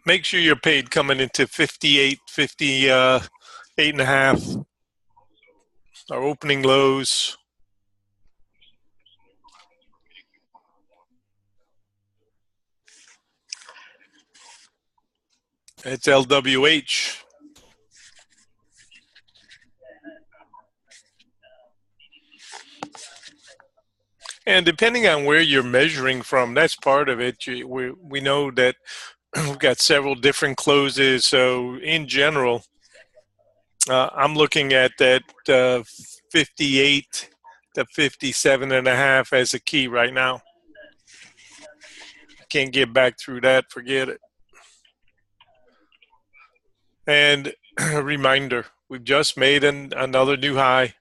Make sure you're paid coming into 58, 58 and a half. Our opening lows. It's LWH. And depending on where you're measuring from, that's part of it. We know that we've got several different closes. So in general, I'm looking at that 58 to 57 and a half as a key right now. Can't get back through that, forget it. And a reminder, we've just made another new high.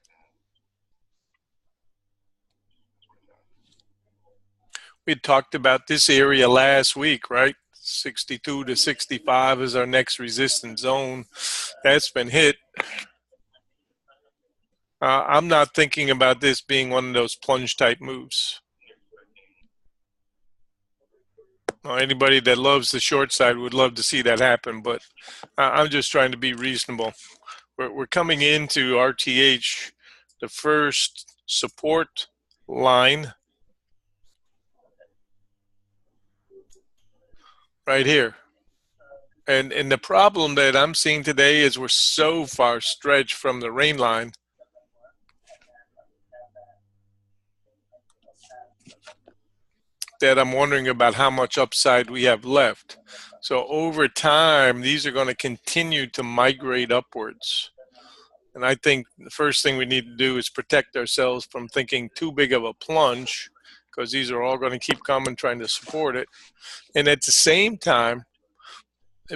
We talked about this area last week, right? 62 to 65 is our next resistance zone. That's been hit. I'm not thinking about this being one of those plunge type moves. Anybody that loves the short side would love to see that happen, but I'm just trying to be reasonable. We're coming into RTH, the first support line right here. And the problem that I'm seeing today is we're so far stretched from the rain line that I'm wondering about how much upside we have left. So over time, these are going to continue to migrate upwards. And I think the first thing we need to do is protect ourselves from thinking too big of a plunge, because these are all going to keep coming trying to support it. And at the same time,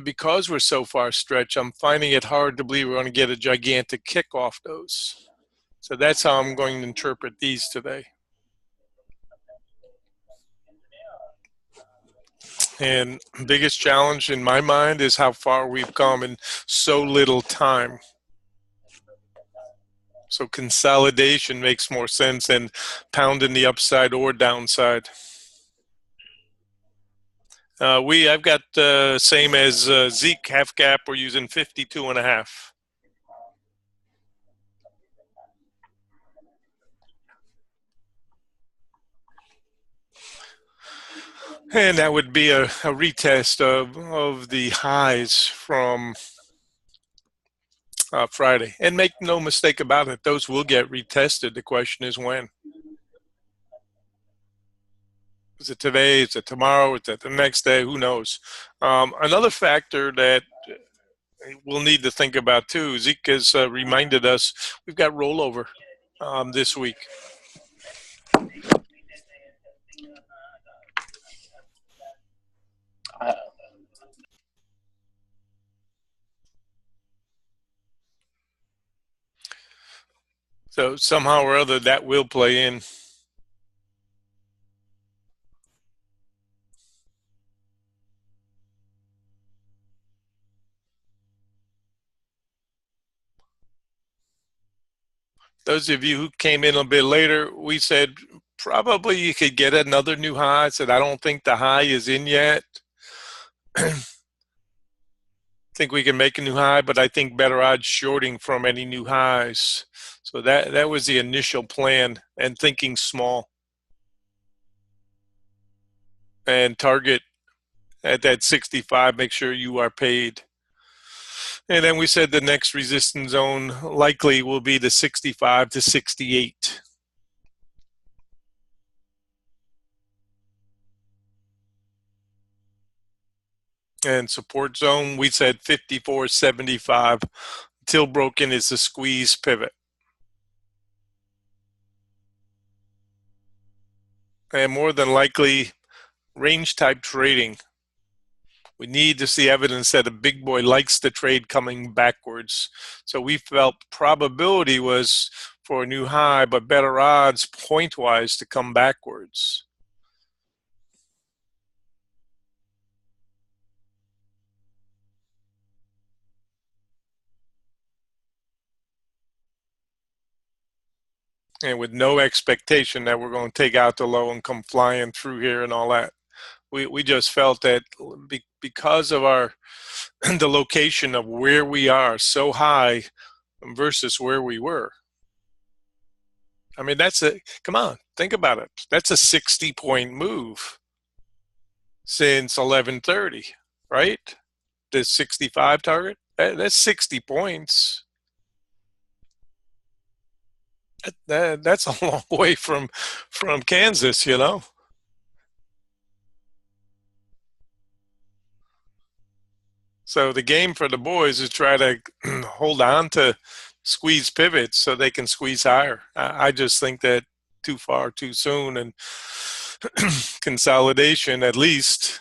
because we're so far stretched, I'm finding it hard to believe we're going to get a gigantic kick off those. So that's how I'm going to interpret these today. And biggest challenge in my mind is how far we've come in so little time. So consolidation makes more sense than pounding the upside or downside. I've got same as Zeke half gap. We're using 52 and a half. And that would be a retest of the highs from Friday. And make no mistake about it, those will get retested. The question is when. Is it today? Is it tomorrow? Is it the next day? Who knows? Another factor that we'll need to think about too, Zeke has reminded us we've got rollover this week. So somehow or other that will play in. Those of you who came in a bit later, we said probably you could get another new high. I said I don't think the high is in yet. Think we can make a new high, but I think better odds shorting from any new highs. So that was the initial plan, and thinking small. And target at that 65, make sure you are paid. And then we said the next resistance zone likely will be the 65 to 68. And support zone, we said 54.75. Till broken is the squeeze pivot. And more than likely, range type trading. We need to see evidence that a big boy likes the trade coming backwards. So we felt probability was for a new high, but better odds point-wise to come backwards. And with no expectation that we're going to take out the low and come flying through here and all that. We just felt that because of our the location of where we are so high versus where we were. I mean, come on, think about it. That's a 60-point move since 11:30, right? The 65 target, that's 60 points. That's a long way from Kansas, you know. So the game for the boys is try to hold on to squeeze pivots so they can squeeze higher. I just think that too far too soon, and consolidation at least,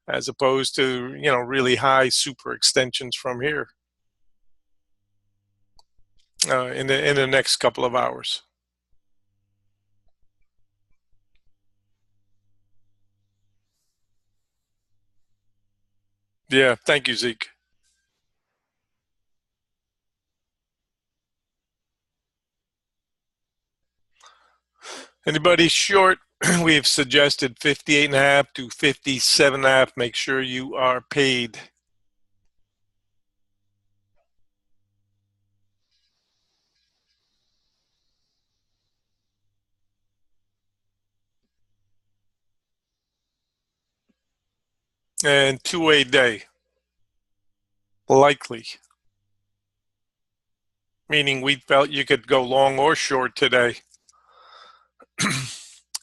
as opposed to really high super extensions from here in the next couple of hours. Yeah, thank you, Zeke. Anybody short? We've suggested 58.5 to 57.5. Make sure you are paid. And 2 a day, likely. Meaning we felt you could go long or short today.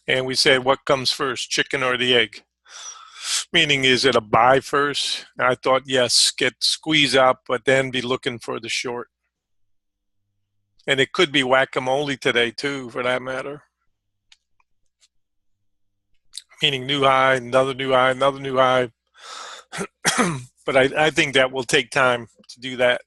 And we said, what comes first, chicken or the egg? Meaning, is it a buy first? I thought, yes, get squeeze out, but then be looking for the short. And it could be whack-a-mole today, too, for that matter. Meaning new high, another new high, another new high. But I think that will take time to do that.